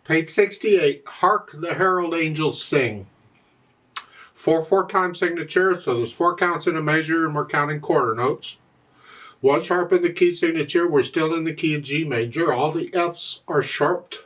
Page 68, Hark, the Herald Angels Sing. 4/4 time signature, so there's 4 counts in a measure and we're counting quarter notes. 1 sharp in the key signature, we're still in the key of G major. All the F's are sharped.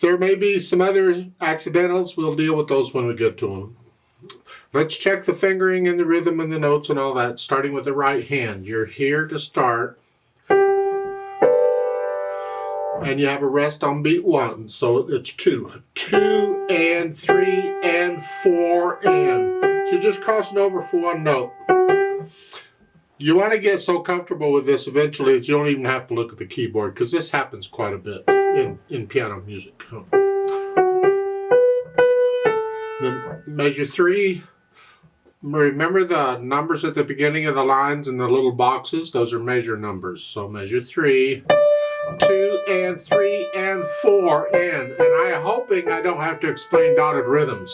There may be some other accidentals, we'll deal with those when we get to them. Let's check the fingering and the rhythm and the notes and all that, starting with the right hand. You're here to start. And you have a rest on beat 1, so it's 2. 2 and 3 and 4 and. So you're just crossing over for 1 note. You want to get so comfortable with this eventually that you don't even have to look at the keyboard, because this happens quite a bit in piano music. Then measure 3. Remember the numbers at the beginning of the lines and the little boxes? Those are measure numbers. So measure 3. 2 and 3 and 4 and I'm hoping I don't have to explain dotted rhythms.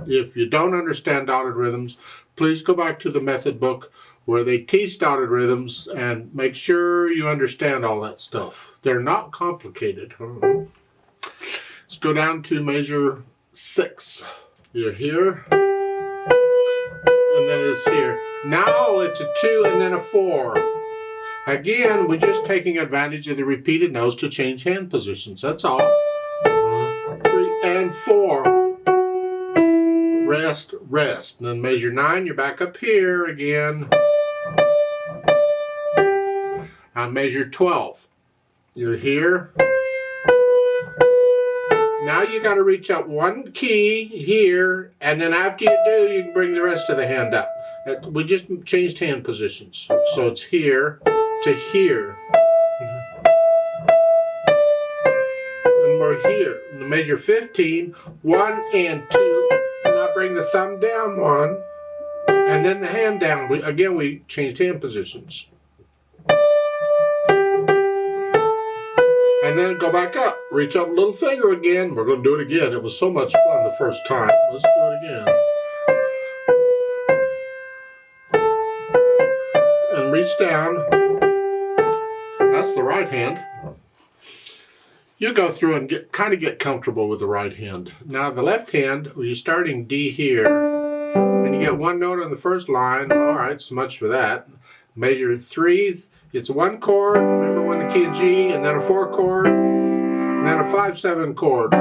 If you don't understand dotted rhythms, please go back to the method book where they teach dotted rhythms and make sure you understand all that stuff. They're not complicated. Let's go down to measure 6. You're here and then it's here. Now it's a 2 and then a 4. Again, we're just taking advantage of the repeated notes to change hand positions. That's all. 3 and 4. Rest, rest. And then measure 9, you're back up here again. And measure 12. You're here. Now you got to reach up 1 key here, and then after you do, you can bring the rest of the hand up. We just changed hand positions. So it's here to here. And we're here. And measure 15, 1 and 2. And I bring the thumb down 1, and then the hand down. We changed hand positions. And then go back up. Reach up a little finger again. We're going to do it again. It was so much fun the first time. Let's do it again. And reach down. That's the right hand. You go through and kind of get comfortable with the right hand. Now the left hand, you're starting D here, and you get 1 note on the first line. All right, so much for that. Measure 3, it's 1 chord. Remember 1 the key of G, and then a 4 chord, and then a 5/7 chord.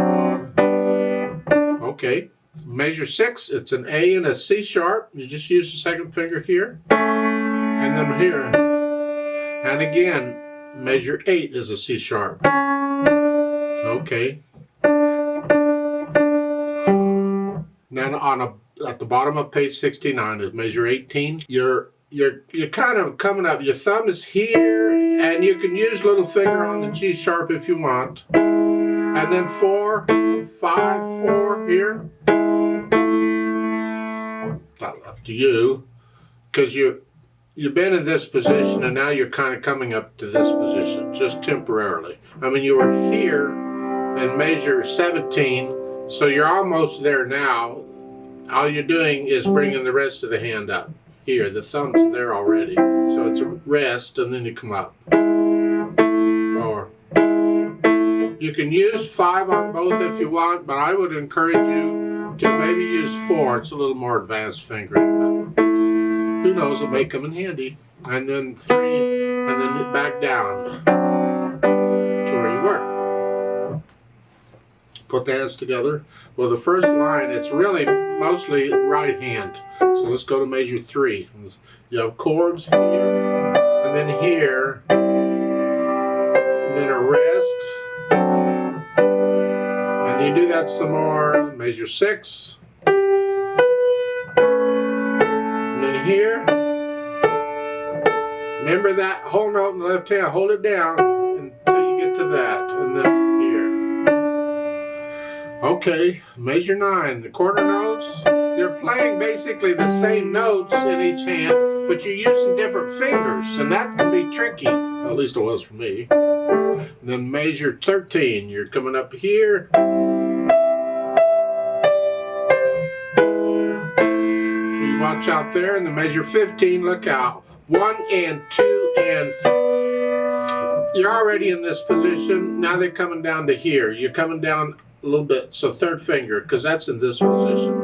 Okay. Measure 6, it's an A and a C sharp. You just use the second finger here, and then here, and again. Measure 8 is a C sharp. Okay. Then at the bottom of page 69 is measure 18. You're kind of coming up. Your thumb is here, and you can use little finger on the G sharp if you want. And then 4, 5, 4 here. That's up to you, because You've been in this position and now you're kind of coming up to this position, just temporarily. I mean, you were here in measure 17, so you're almost there now. All you're doing is bringing the rest of the hand up. Here, the thumb's there already. So it's a rest and then you come up. Or you can use 5 on both if you want, but I would encourage you to maybe use 4. It's a little more advanced fingering. Who knows, it may come in handy. And then 3, and then back down to where you were. Put the hands together. Well, the first line, it's really mostly right hand. So let's go to measure 3. You have chords here, and then here, and then a rest. And you do that some more. Measure 6. Here, remember that whole note in the left hand, hold it down until you get to that, and then here. Okay, measure 9, the quarter notes, they're playing basically the same notes in each hand, but you're using different fingers, and that can be tricky, at least it was for me. And then measure 13, you're coming up here. Watch out there, and the measure 15, look out. 1 and 2 and 3. you're already in this position. Now they're coming down to here. You're coming down a little bit. So third finger, because that's in this position.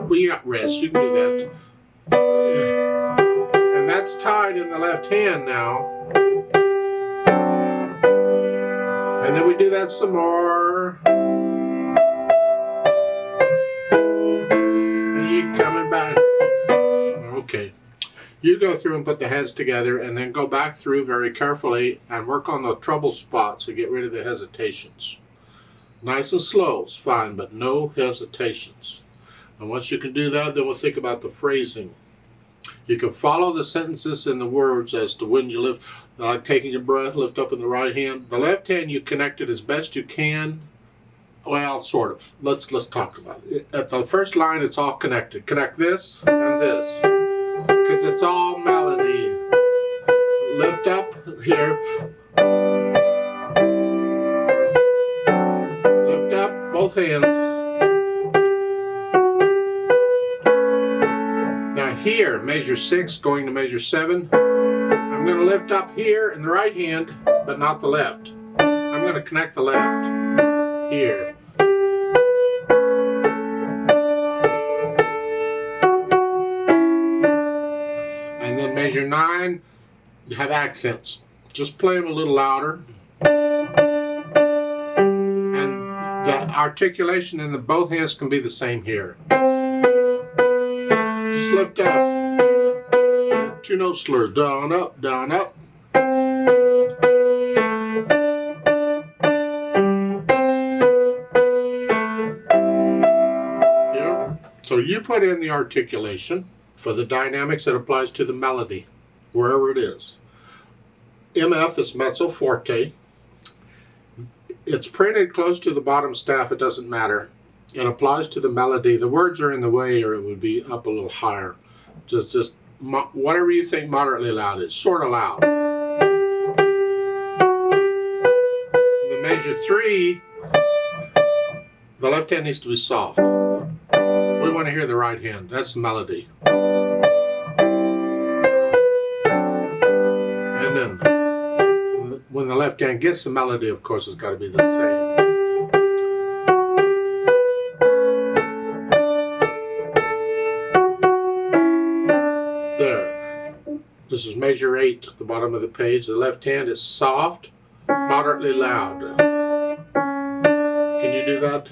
Well, you got wrist. You can do that. And that's tied in the left hand now. And then we do that some more. And you coming back. Okay. You go through and put the heads together and then go back through very carefully and work on the trouble spots to get rid of the hesitations. Nice and slow is fine, but no hesitations. And once you can do that, then we'll think about the phrasing. You can follow the sentences and the words as to when you lift, like taking a breath, lift up in the right hand. The left hand you connect it as best you can. Well, sort of. Let's talk about it. At the first line, it's all connected. Connect this and this, because it's all melody. Lift up here. Lift up both hands. Now here, measure 6 going to measure 7. I'm going to lift up here in the right hand, but not the left. I'm going to connect the left here. And then measure 9, you have accents. Just play them a little louder. And the articulation in both hands can be the same here. Just lift up. 2 note slurs. Down, up, down, up. Yeah. So you put in the articulation for the dynamics that applies to the melody, wherever it is. MF is mezzo forte. It's printed close to the bottom staff. It doesn't matter. It applies to the melody. The words are in the way, or it would be up a little higher. Just whatever you think moderately loud is, sort of loud. The measure 3, the left hand needs to be soft. We want to hear the right hand. That's the melody. And then when the left hand gets the melody, of course, it's got to be the same. This is measure 8 at the bottom of the page. The left hand is soft, moderately loud. Can you do that?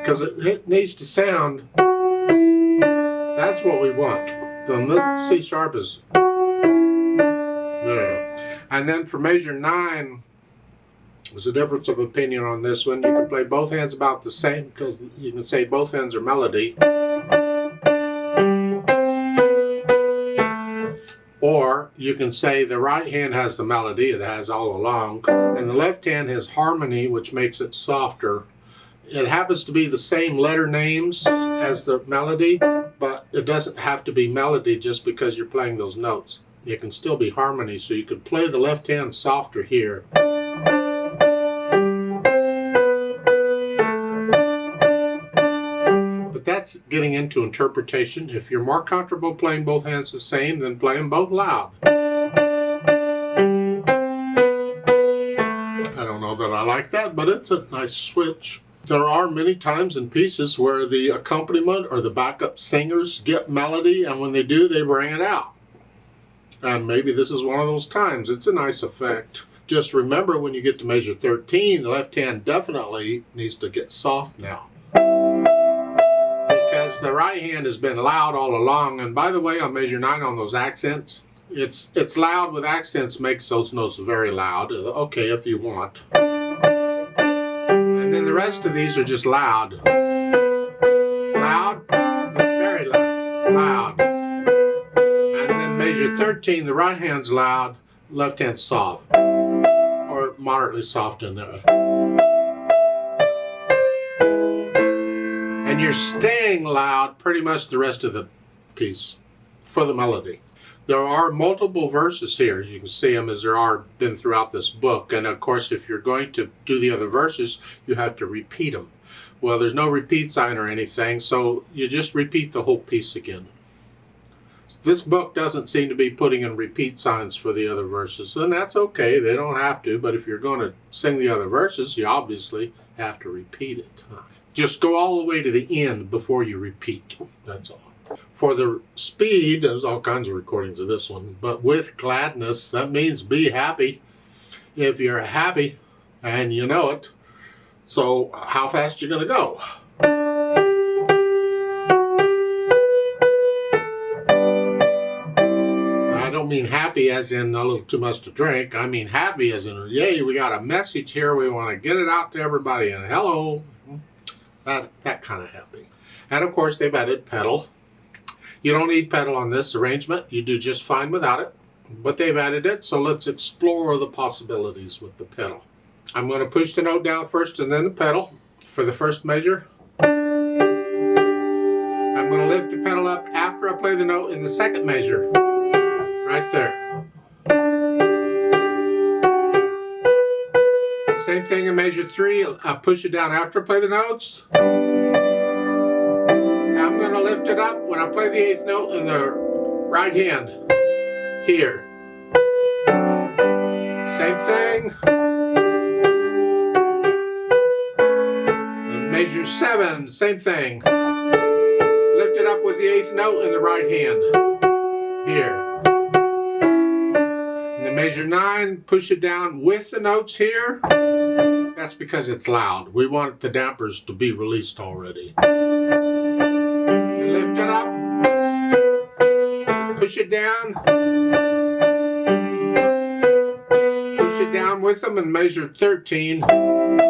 Because it needs to sound. That's what we want. Then this C sharp is there. And then for measure 9, there's a difference of opinion on this one. You can play both hands about the same, because you can say both hands are melody. Or you can say the right hand has the melody, it has all along, and the left hand has harmony, which makes it softer. It happens to be the same letter names as the melody, but it doesn't have to be melody just because you're playing those notes. It can still be harmony, so you could play the left hand softer here. That's getting into interpretation. If you're more comfortable playing both hands the same, then play them both loud. I don't know that I like that, but it's a nice switch. There are many times in pieces where the accompaniment or the backup singers get melody, and when they do, they bring it out. And maybe this is one of those times. It's a nice effect. Just remember, when you get to measure 13, the left hand definitely needs to get soft now. Because the right hand has been loud all along. And by the way, on measure 9 on those accents, it's loud with accents makes those notes very loud. Okay, if you want. And then the rest of these are just loud. Loud, very loud, loud. And then measure 13, the right hand's loud, left hand's soft. Or moderately soft in there. And you're staying loud pretty much the rest of the piece for the melody. There are multiple verses here. You can see them as there are been throughout this book. And of course, if you're going to do the other verses, you have to repeat them. Well, there's no repeat sign or anything, so you just repeat the whole piece again. This book doesn't seem to be putting in repeat signs for the other verses, and that's okay. They don't have to, but if you're going to sing the other verses, you obviously have to repeat it. Just go all the way to the end before you repeat. That's all. For the speed, there's all kinds of recordings of this one, but with gladness, that means be happy. If you're happy and you know it, so how fast you going to go? I don't mean happy as in a little too much to drink. I mean happy as in, yay, we got a message here. We want to get it out to everybody. And hello. That kind of happy. And of course, they've added pedal. You don't need pedal on this arrangement. You do just fine without it. But they've added it, so let's explore the possibilities with the pedal. I'm going to push the note down first and then the pedal for the first measure. I'm going to lift the pedal up after I play the note in the second measure. Right there. Same thing in measure 3. I push it down after I play the notes. I'm going to lift it up when I play the 8th note in the right hand. Here. Same thing. And measure 7, same thing. Lift it up with the 8th note in the right hand. Here. Measure 9, push it down with the notes here. That's because it's loud. We want the dampers to be released already. You lift it up, push it down, push it down with them and measure 13. And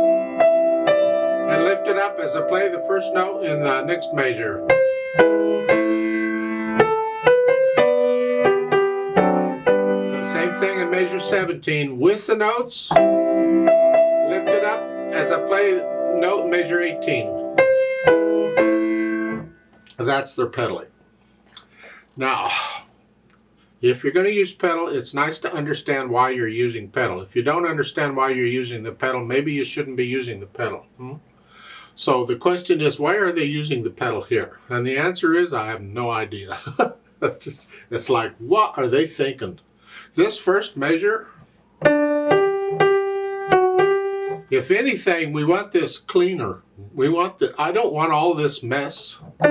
lift it up as I play the first note in the next measure. Same thing in measure 17 with the notes. Lift it up as I play note in measure 18. That's their pedaling. Now, if you're going to use pedal, it's nice to understand why you're using pedal. If you don't understand why you're using the pedal, maybe you shouldn't be using the pedal. So the question is, why are they using the pedal here? And the answer is, I have no idea. It's like, what are they thinking? This first measure, if anything, we want this cleaner. I don't want all this mess. I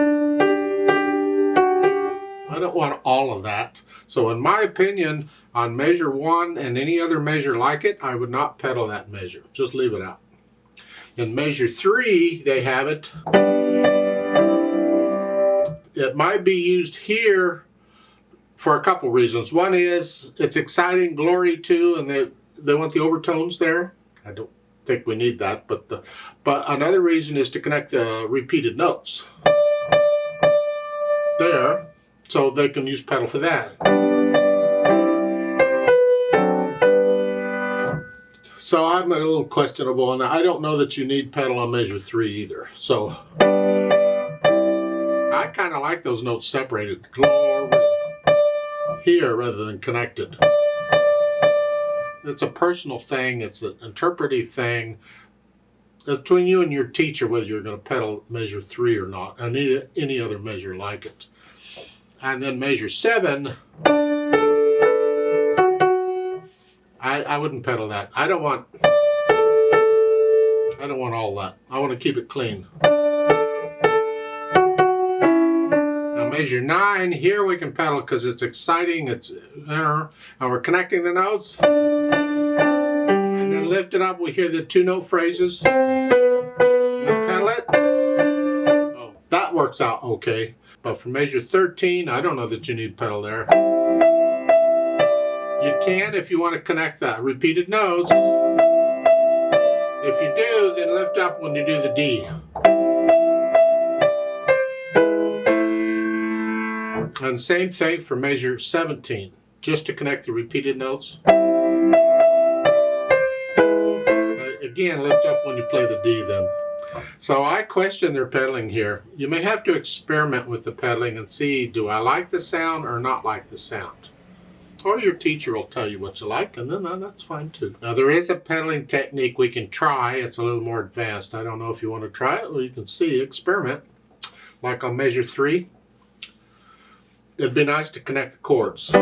don't want all of that. So in my opinion, on measure 1 and any other measure like it, I would not pedal that measure. Just leave it out. In measure 3, they have it. It might be used here for a couple reasons. One is it's exciting, glory too, and they want the overtones there. I don't think we need that, but another reason is to connect the repeated notes there, so they can use pedal for that. So I'm a little questionable, and I don't know that you need pedal on measure 3 either. So I kind of like those notes separated. Glory. Here rather than connected. It's a personal thing. It's an interpretive thing. It's between you and your teacher whether you're going to pedal measure 3 or not, and any other measure like it. And then measure 7, I wouldn't pedal that. I don't want all that. I want to keep it clean. Measure 9, here we can pedal because it's exciting, and we're connecting the notes. And then lift it up, we hear the 2-note phrases. And pedal it. Oh, that works out okay. But for measure 13, I don't know that you need pedal there. You can if you want to connect the repeated notes. If you do, then lift up when you do the D. And same thing for measure 17, just to connect the repeated notes. Again, lift up when you play the D then. So I question their pedaling here. You may have to experiment with the pedaling and see, do I like the sound or not like the sound? Or your teacher will tell you what you like, and then that's fine too. Now there is a pedaling technique we can try. It's a little more advanced. I don't know if you want to try it, or you can see, experiment. Like on measure 3. it'd be nice to connect the chords. I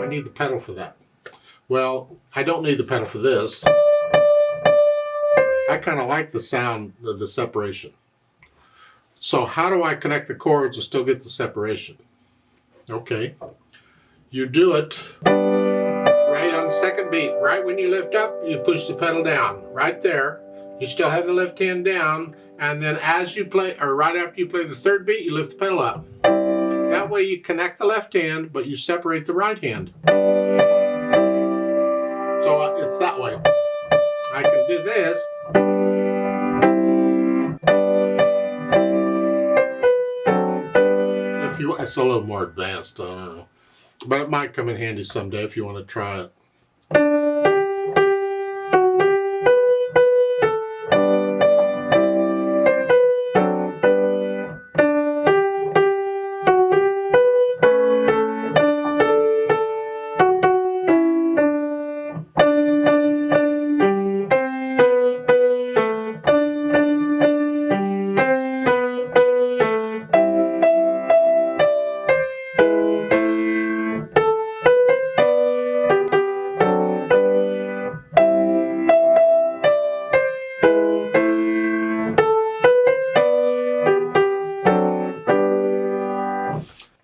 need the pedal for that. Well, I don't need the pedal for this. I kind of like the sound of the separation. So how do I connect the chords and still get the separation? Okay. You do it right on the second beat. Right when you lift up, you push the pedal down. Right there. You still have the left hand down. And then as you play, or right after you play the third beat, you lift the pedal up. That way you connect the left hand, but you separate the right hand. So it's that way. I can do this. If you, it's a little more advanced, I don't know. But it might come in handy someday if you want to try it.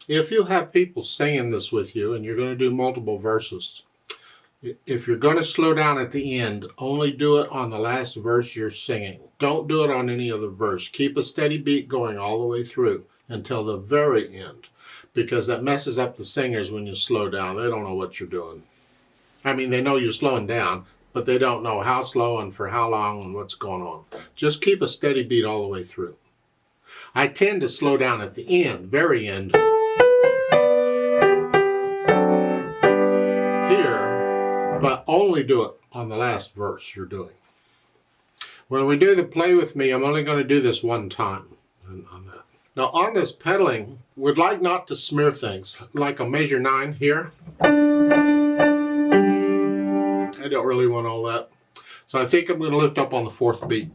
If you have people singing this with you and you're going to do multiple verses, if you're going to slow down at the end, only do it on the last verse you're singing. Don't do it on any other verse. Keep a steady beat going all the way through until the very end, because that messes up the singers when you slow down. They don't know what you're doing. I mean, they know you're slowing down, but they don't know how slow and for how long and what's going on. Just keep a steady beat all the way through. I tend to slow down at the end, very end, but only do it on the last verse you're doing. When we do the play with me, I'm only going to do this one time on that. Now on this pedaling, we'd like not to smear things, like a measure 9 here. I don't really want all that. So I think I'm going to lift up on the 4th beat.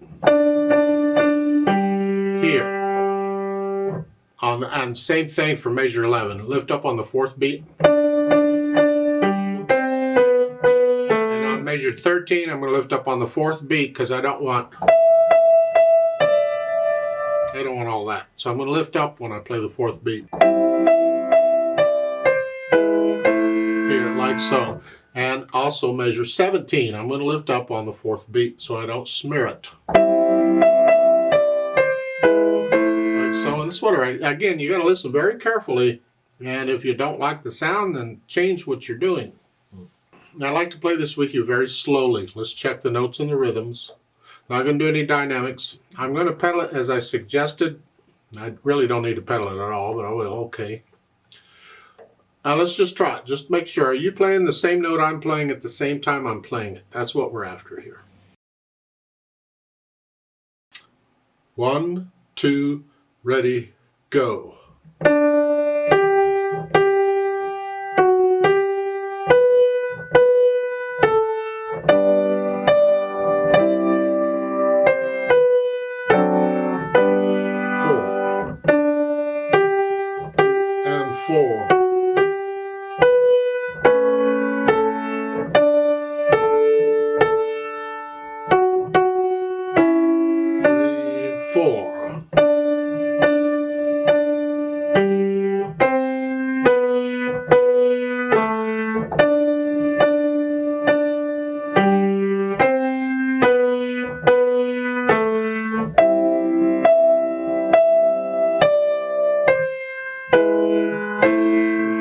Here. And same thing for measure 11. Lift up on the 4th beat. Measure 13, I'm going to lift up on the 4th beat because I don't want all that. So I'm going to lift up when I play the 4th beat. Here, like so. And also measure 17, I'm going to lift up on the 4th beat so I don't smear it. Like so, and this is what again, you got to listen very carefully, and if you don't like the sound, then change what you're doing. Now, I like to play this with you very slowly. Let's check the notes and the rhythms. Not going to do any dynamics. I'm going to pedal it as I suggested. I really don't need to pedal it at all, but I will. Okay. Now, let's just try it. Just make sure. Are you playing the same note I'm playing at the same time I'm playing it? That's what we're after here. 1, 2, ready, go. 4. 3, 4.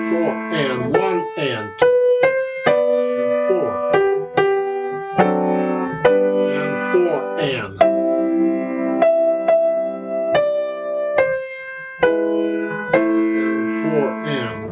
4 and 1 and 2 and 4 and 4 and 4 and